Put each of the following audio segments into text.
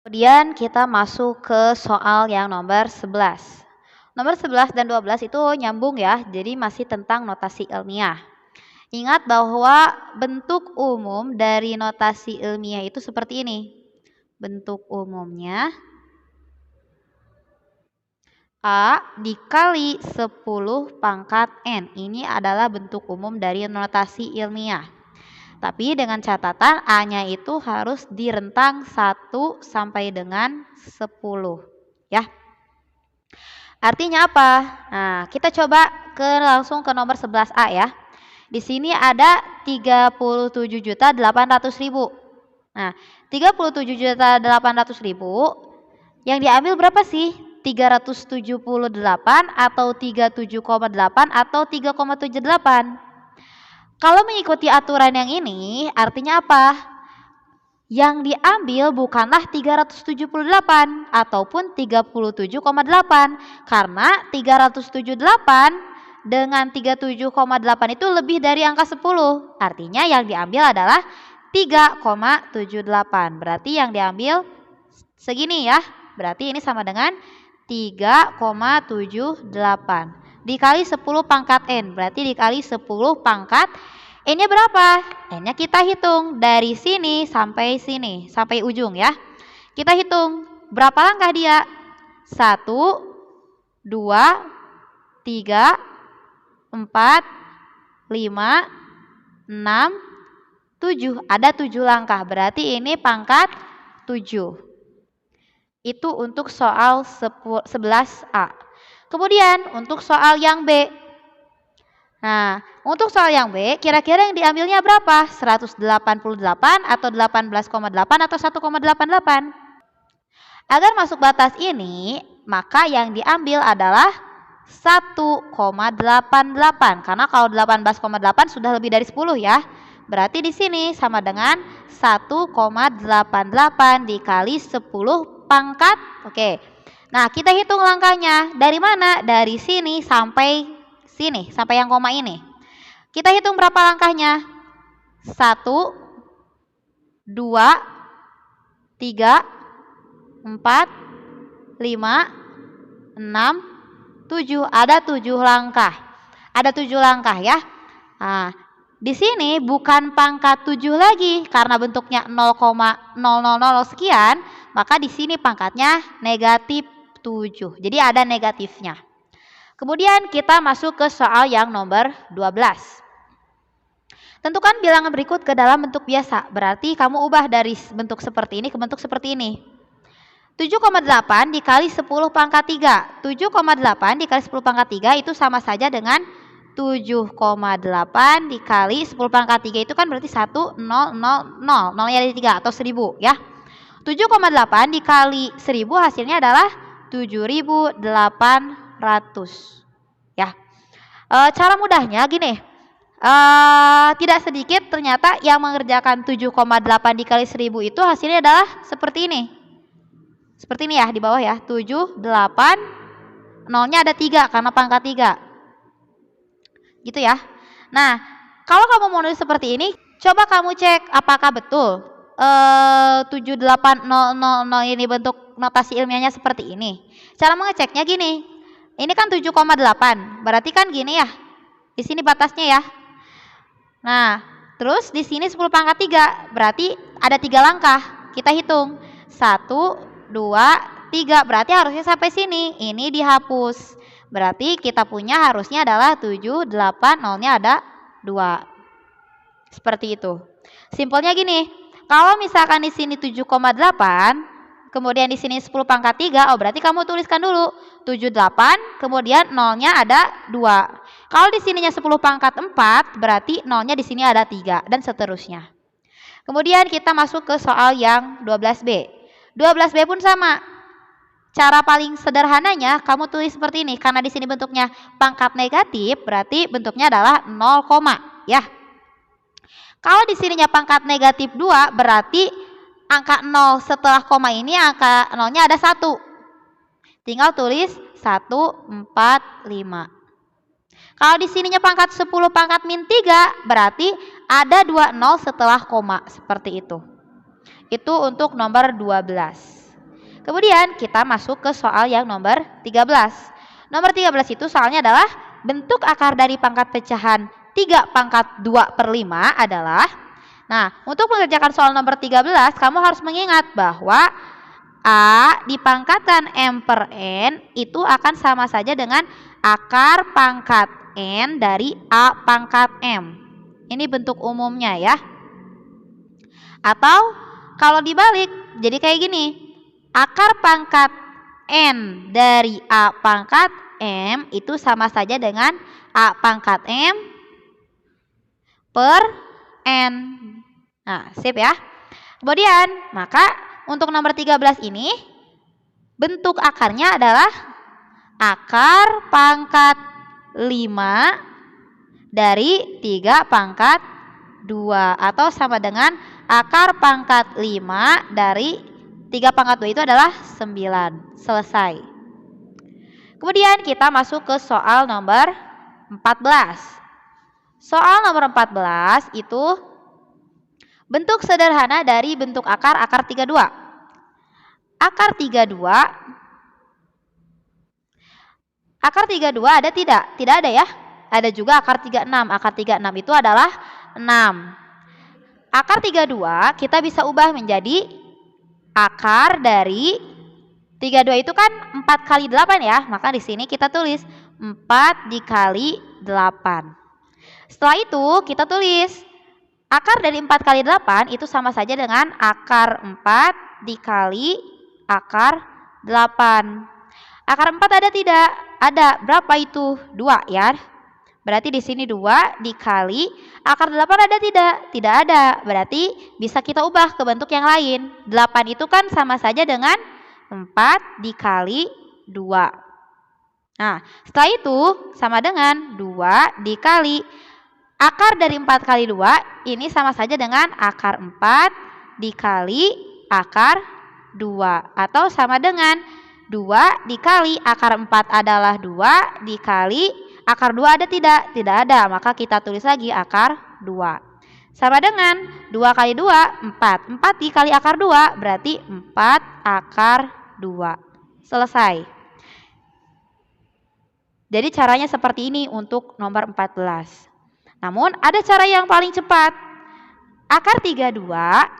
Kemudian kita masuk ke soal yang nomor 11. Nomor 11 dan 12 itu nyambung ya, jadi masih tentang notasi ilmiah. Ingat bahwa bentuk umum dari notasi ilmiah itu seperti ini. Bentuk umumnya A dikali 10 pangkat N. Ini adalah bentuk umum dari notasi ilmiah. Tapi dengan catatan A-nya itu harus di rentang 1 sampai dengan 10. Ya. Artinya apa? Nah, kita coba langsung ke nomor 11A ya. Di sini ada 37.800.000. Nah, 37.800.000 yang diambil berapa sih? 378 atau 37,8 atau 3,78? Kalau mengikuti aturan yang ini, artinya apa? Yang diambil bukanlah 378 ataupun 37,8, karena 378 dengan 37,8 itu lebih dari angka 10. Artinya yang diambil adalah 3,78. Berarti yang diambil segini ya. Berarti ini sama dengan 3,78 dikali 10 pangkat N. Berarti dikali 10 pangkat N-nya berapa? N-nya kita hitung dari sini, sampai ujung ya. Kita hitung berapa langkah dia? 1, 2, 3, 4, 5, 6, 7. Ada 7 langkah, berarti ini pangkat 7. Itu untuk soal 11A. Kemudian untuk soal yang B. Nah, untuk soal yang B, kira-kira yang diambilnya berapa? 188 atau 18,8 atau 1,88? Agar masuk batas ini, maka yang diambil adalah 1,88. Karena kalau 18,8 sudah lebih dari 10 ya. Berarti di sini sama dengan 1,88 dikali 10 pangkat. Oke. Nah, kita hitung langkahnya. Dari mana? Dari sini, sampai yang koma ini. Kita hitung berapa langkahnya? 1, 2, 3, 4, 5, 6, 7. Ada 7 langkah. Ada 7 langkah ya. Nah, di sini bukan pangkat 7 lagi karena bentuknya 0,000 sekian, maka di sini pangkatnya negatif 7. Jadi ada negatifnya. Kemudian kita masuk ke soal yang nomor 12. Tentukan bilangan berikut ke dalam bentuk biasa. Berarti kamu ubah dari bentuk seperti ini ke bentuk seperti ini. 7,8 dikali 10 pangkat 3. 7,8 dikali 10 pangkat 3 itu sama saja dengan 7,8 dikali 10 pangkat 3 itu kan berarti 1, 0, 0, 0. 0-nya ada 3 atau 1000 ya. 7,8 dikali 1000 hasilnya adalah 7.800 ya. Cara mudahnya gini, tidak sedikit ternyata yang mengerjakan 7,8 dikali 1000 itu hasilnya adalah seperti ini ya di bawah ya, 7, 8, 0-nya ada 3 karena pangkat 3 gitu ya. Nah, kalau kamu mau nulis seperti ini, coba kamu cek apakah betul 78000 ini bentuk notasi ilmiahnya seperti ini. Cara mengeceknya gini. Ini kan 7,8. Berarti kan gini ya. Di sini batasnya ya. Nah, terus di sini 10 pangkat 3. Berarti ada 3 langkah. Kita hitung. 1, 2, 3. Berarti harusnya sampai sini. Ini dihapus. Berarti kita punya harusnya adalah 7, 8, 0-nya ada 2. Seperti itu. Simpelnya gini. Kalau misalkan di sini 7,8, kemudian di sini 10 pangkat 3, berarti kamu tuliskan dulu 78, kemudian 0-nya ada 2. Kalau di sininya 10 pangkat 4, berarti 0-nya di sini ada 3 dan seterusnya. Kemudian kita masuk ke soal yang 12B. 12B pun sama. Cara paling sederhananya kamu tulis seperti ini, karena di sini bentuknya pangkat negatif, berarti bentuknya adalah 0, ya. Kalau di sininya pangkat negatif 2, berarti angka 0 setelah koma ini angka 0-nya ada 1. Tinggal tulis 1, 4, 5. Kalau di sininya pangkat 10 pangkat min 3, berarti ada 2 0 setelah koma, seperti itu. Itu untuk nomor 12. Kemudian kita masuk ke soal yang nomor 13. Nomor 13 itu soalnya adalah bentuk akar dari pangkat pecahan 3 pangkat 2/5 adalah. Nah, untuk mengerjakan soal nomor 13, kamu harus mengingat bahwa A dipangkatkan M per N itu akan sama saja dengan akar pangkat N dari A pangkat M. Ini bentuk umumnya ya. Atau kalau dibalik, jadi kayak gini. Akar pangkat N dari A pangkat M itu sama saja dengan A pangkat M per N. Nah, sip ya. Kemudian, maka untuk nomor 13 ini, bentuk akarnya adalah akar pangkat 5 dari 3 pangkat 2. Atau sama dengan akar pangkat 5 dari 3 pangkat 2 itu adalah 9. Selesai. Kemudian kita masuk ke soal nomor 14. Soal nomor 14 itu bentuk sederhana dari bentuk akar 32. Akar 32 ada tidak? Tidak ada ya. Ada juga akar 36. Akar 36 itu adalah 6. Akar 32 kita bisa ubah menjadi akar dari 32 itu kan 4 kali 8 ya. Maka di sini kita tulis 4 dikali 8. Setelah itu kita tulis akar dari 4 kali 8 itu sama saja dengan akar 4 dikali akar 8. Akar 4 ada tidak? Ada. Berapa itu? 2 ya. Berarti di sini 2 dikali akar 8 ada tidak? Tidak ada. Berarti bisa kita ubah ke bentuk yang lain. 8 itu kan sama saja dengan 4 dikali 2. Nah, setelah itu sama dengan 2 dikali akar dari 4 kali 2 ini sama saja dengan akar 4 dikali akar 2. Atau sama dengan 2 dikali akar 4 adalah 2 dikali akar 2 ada tidak? Tidak ada. Maka kita tulis lagi akar 2. Sama dengan 2 kali 2, 4. 4 dikali akar 2 berarti 4 akar 2. Selesai. Jadi caranya seperti ini untuk nomor 14. Namun ada cara yang paling cepat. Akar 32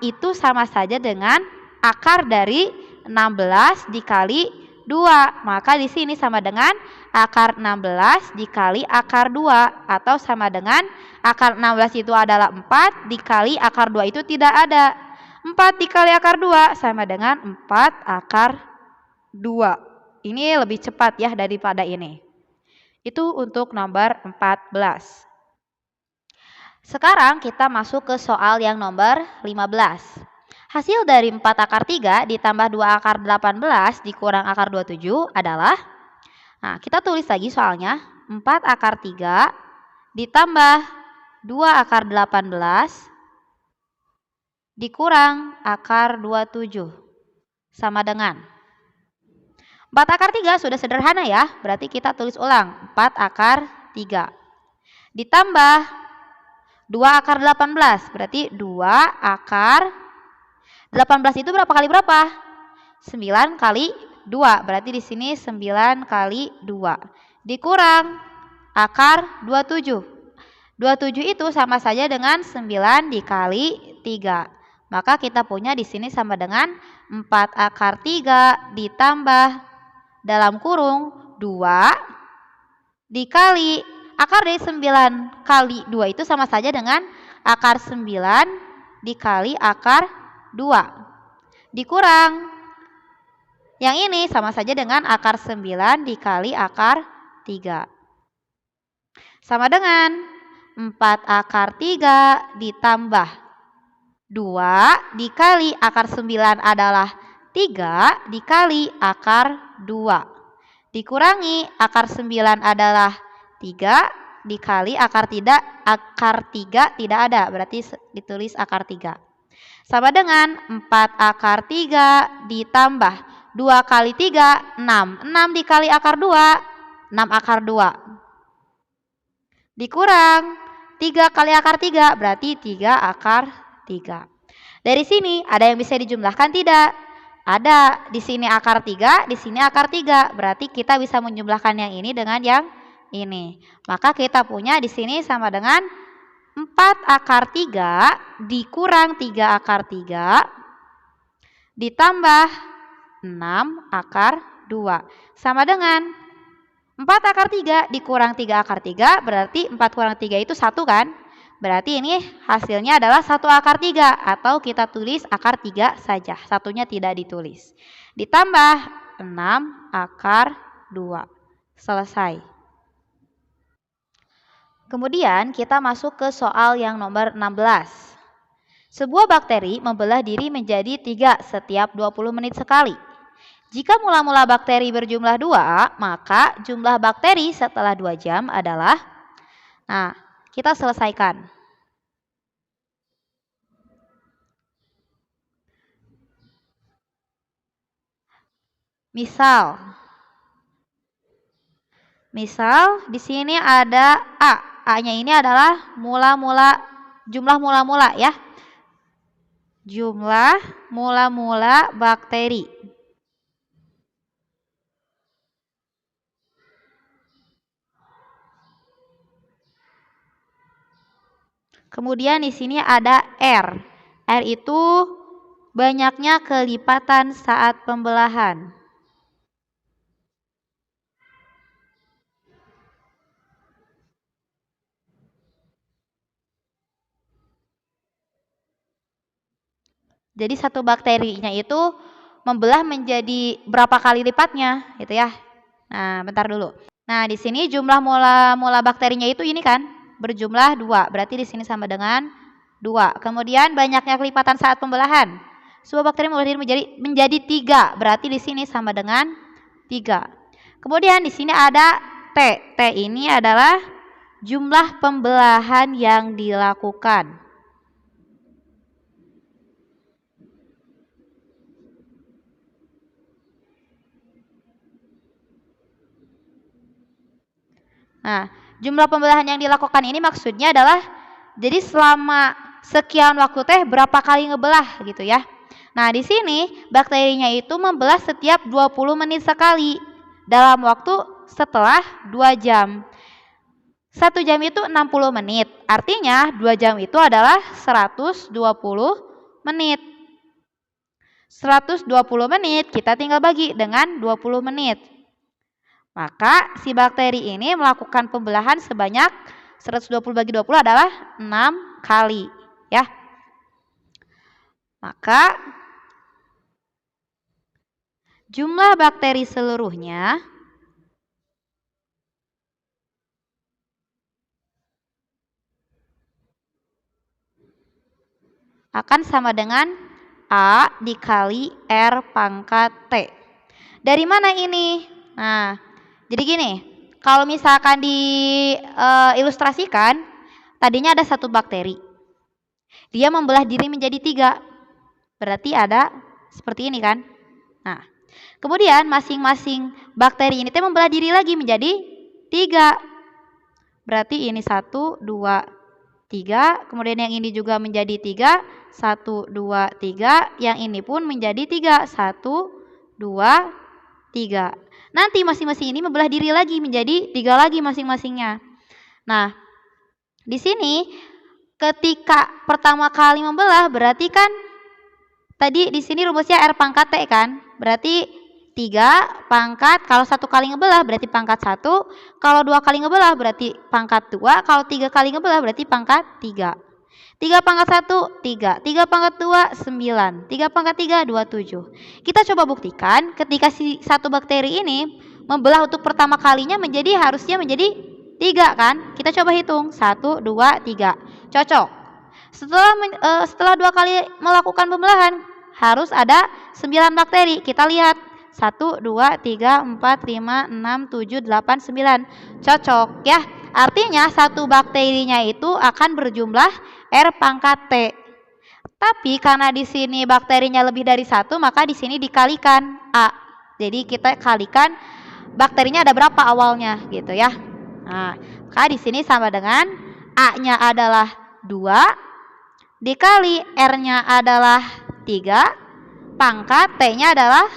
itu sama saja dengan akar dari 16 dikali 2. Maka di sini sama dengan akar 16 dikali akar 2. Atau sama dengan akar 16 itu adalah 4 dikali akar 2 itu tidak ada. 4 dikali akar 2 sama dengan 4 akar 2. Ini lebih cepat ya daripada ini. Itu untuk nomor 14. Sekarang kita masuk ke soal yang nomor 15. Hasil dari 4 akar 3 ditambah 2 akar 18 dikurang akar 27 adalah. Nah, kita tulis lagi soalnya. 4 akar 3 ditambah 2 akar 18 dikurang akar 27. Sama dengan. 4 akar 3 sudah sederhana ya. Berarti kita tulis ulang. 4 akar 3. Ditambah 2 akar 18. Berarti 2 akar 18 itu berapa kali berapa? 9 kali 2. Berarti di sini 9 kali 2. Dikurang akar 27. 27 itu sama saja dengan 9 dikali 3. Maka kita punya di sini sama dengan 4 akar 3 ditambah dalam kurung 2 dikali akar dari 9 kali 2 itu sama saja dengan akar 9 dikali akar 2. Dikurang. Yang ini sama saja dengan akar 9 dikali akar 3. Sama dengan 4 akar 3 ditambah 2 dikali akar 9 adalah 3 dikali akar 2. Dikurangi akar 9 adalah 3 dikali akar 3 tidak ada. Berarti ditulis akar 3. Sama dengan 4 akar 3 ditambah 2 kali 3, 6. 6 dikali akar 2, 6 akar 2. Dikurang 3 kali akar 3, berarti 3 akar 3. Dari sini ada yang bisa dijumlahkan tidak? Ada di sini akar 3, di sini akar 3. Berarti kita bisa menjumlahkan yang ini dengan yang ini. Maka kita punya di sini sama dengan 4 akar 3 dikurang 3 akar 3 ditambah 6 akar 2. Sama dengan 4 akar 3 dikurang 3 akar 3 berarti 4 kurang 3 itu 1 kan? Berarti ini hasilnya adalah 1 akar 3 atau kita tulis akar 3 saja. Satunya tidak ditulis. Ditambah 6 akar 2. Selesai. Kemudian kita masuk ke soal yang nomor 16. Sebuah bakteri membelah diri menjadi 3 setiap 20 menit sekali. Jika mula-mula bakteri berjumlah 2, maka jumlah bakteri setelah 2 jam adalah, nah, kita selesaikan. Misal di sini ada A. A-nya ini adalah jumlah mula-mula ya. Jumlah mula-mula bakteri. Kemudian di sini ada R. R itu banyaknya kelipatan saat pembelahan. Jadi satu bakterinya itu membelah menjadi berapa kali lipatnya gitu ya. Nah, bentar dulu. Nah, di sini jumlah mula bakterinya itu ini kan berjumlah 2. Berarti di sini sama dengan 2. Kemudian banyaknya kelipatan saat pembelahan. Sebuah bakteri membelah diri menjadi 3. Berarti di sini sama dengan 3. Kemudian di sini ada T. T ini adalah jumlah pembelahan yang dilakukan. Nah, jumlah pembelahan yang dilakukan ini maksudnya adalah jadi selama sekian waktu teh berapa kali ngebelah gitu ya. Nah, di sini bakterinya itu membelah setiap 20 menit sekali dalam waktu setelah 2 jam. 1 jam itu 60 menit. Artinya 2 jam itu adalah 120 menit. 120 menit kita tinggal bagi dengan 20 menit. Maka si bakteri ini melakukan pembelahan sebanyak 120 bagi 20 adalah 6 kali ya. Maka jumlah bakteri seluruhnya akan sama dengan A dikali R pangkat T. Dari mana ini? Nah, jadi gini, kalau misalkan diilustrasikan, tadinya ada satu bakteri. Dia membelah diri menjadi 3. Berarti ada seperti ini kan? Nah, kemudian masing-masing bakteri ini membelah diri lagi menjadi 3. Berarti ini 1, 2, 3. Kemudian yang ini juga menjadi 3. 1, 2, 3. Yang ini pun menjadi 3. 1, 2, 3. Nanti masing-masing ini membelah diri lagi menjadi 3 lagi masing-masingnya. Nah, di sini ketika pertama kali membelah berarti kan tadi di sini rumusnya R pangkat T kan? Berarti 3 pangkat, kalau 1 kali ngebelah berarti pangkat 1, kalau 2 kali ngebelah berarti pangkat 2, kalau 3 kali ngebelah berarti pangkat 3. 3 pangkat 1, 3. 3 pangkat 2, 9. 3 pangkat 3, 27. Kita coba buktikan ketika si satu bakteri ini membelah untuk pertama kalinya harusnya menjadi 3 kan? Kita coba hitung. 1, 2, 3. Cocok. Setelah 2 kali melakukan pembelahan, harus ada 9 bakteri. Kita lihat. 1, 2, 3, 4, 5, 6, 7, 8, 9. Cocok ya. Artinya satu bakterinya itu akan berjumlah R pangkat T. Tapi karena di sini bakterinya lebih dari 1, maka di sini dikalikan A. Jadi kita kalikan bakterinya ada berapa awalnya gitu ya. Nah, maka di sini sama dengan A-nya adalah 2 dikali R-nya adalah 3 pangkat T-nya adalah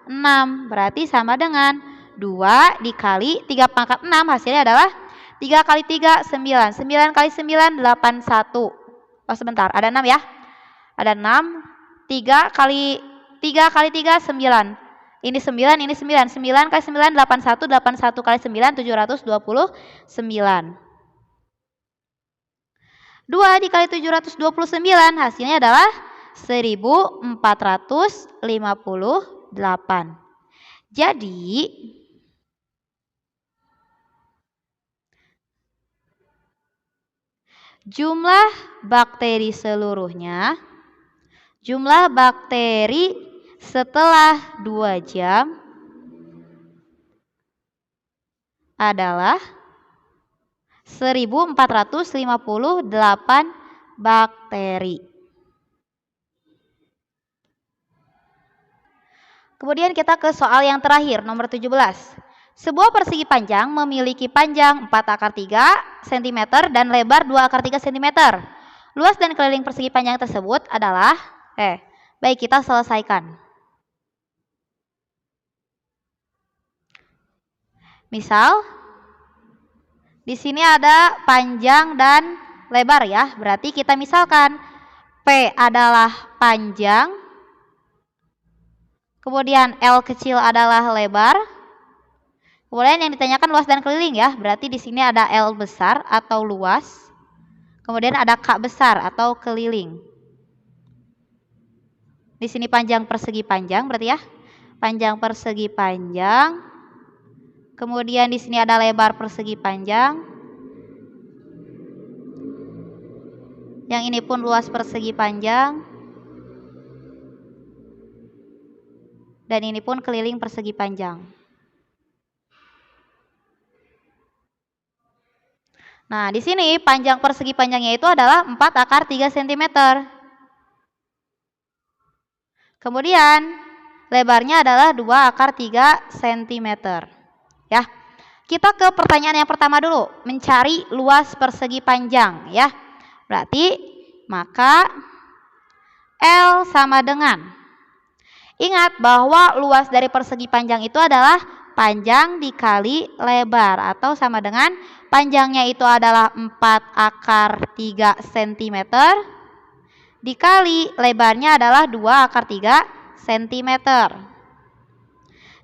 6. Berarti sama dengan 2 dikali 3 pangkat 6, hasilnya adalah 3 kali 3, 9. 9 kali 9, 81. Oh sebentar, ada 6 ya. Ada 6. 3 kali 3, 9. Ini 9, ini 9. 9 kali 9, 81. 81 kali 9, 729. 2 dikali 729, hasilnya adalah 1458. Jadi, jumlah bakteri seluruhnya, jumlah bakteri setelah 2 jam adalah 1458 bakteri. Kemudian kita ke soal yang terakhir, nomor 17. Sebuah persegi panjang memiliki panjang 4 × 3 cm dan lebar 2 × 3 cm. Luas dan keliling persegi panjang tersebut adalah, baik kita selesaikan. Misal, di sini ada panjang dan lebar ya, berarti kita misalkan P adalah panjang, kemudian L kecil adalah lebar. Kemudian yang ditanyakan luas dan keliling ya, berarti di sini ada L besar atau luas. Kemudian ada K besar atau keliling. Di sini panjang persegi panjang berarti ya. Panjang persegi panjang. Kemudian di sini ada lebar persegi panjang. Yang ini pun luas persegi panjang. Dan ini pun keliling persegi panjang. Nah, di sini panjang persegi panjangnya itu adalah 4 × 3 cm. Kemudian lebarnya adalah 2 × 3 cm. Ya. Kita ke pertanyaan yang pertama dulu, mencari luas persegi panjang ya. Berarti maka L sama dengan, ingat bahwa luas dari persegi panjang itu adalah panjang dikali lebar atau sama dengan panjangnya itu adalah 4 × 3 cm dikali lebarnya adalah 2 × 3 cm.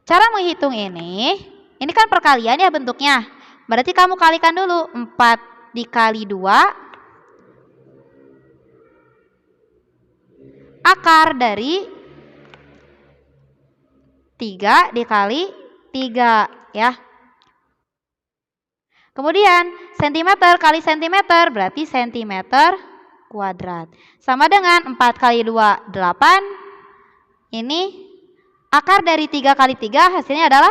Cara menghitung ini kan perkalian ya bentuknya. Berarti kamu kalikan dulu 4 dikali 2 akar dari 3 dikali 3 ya. Kemudian cm kali cm berarti cm kuadrat. Sama dengan 4 kali 2, 8. Ini akar dari 3 kali 3 hasilnya adalah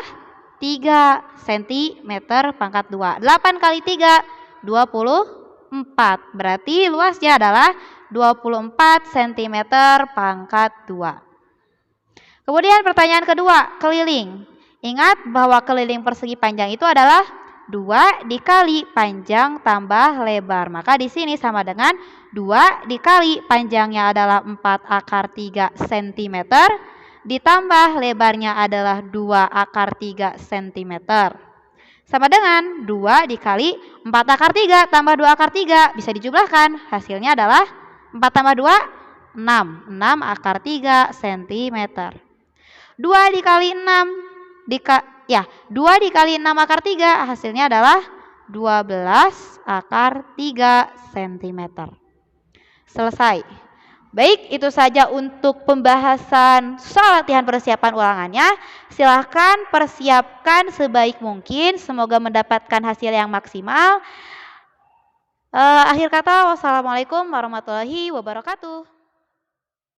3 cm pangkat 2. 8 kali 3, 24. Berarti luasnya adalah 24 cm pangkat 2. Kemudian pertanyaan kedua, keliling. Ingat bahwa keliling persegi panjang itu adalah 2 dikali panjang tambah lebar. Maka di sini sama dengan 2 dikali panjangnya adalah 4 akar 3 cm ditambah lebarnya adalah 2 akar 3 cm. Sama dengan 2 dikali 4 akar 3 tambah 2 akar 3 bisa dijumlahkan. Hasilnya adalah 4 tambah 2, 6. 6 akar 3 cm. 2 dikali 6 2 dikali 6 akar 3 hasilnya adalah 12 akar 3 cm. Selesai. Baik, itu saja untuk pembahasan soal latihan persiapan ulangannya. Silahkan persiapkan sebaik mungkin. Semoga mendapatkan hasil yang maksimal. Akhir kata, wassalamualaikum warahmatullahi wabarakatuh.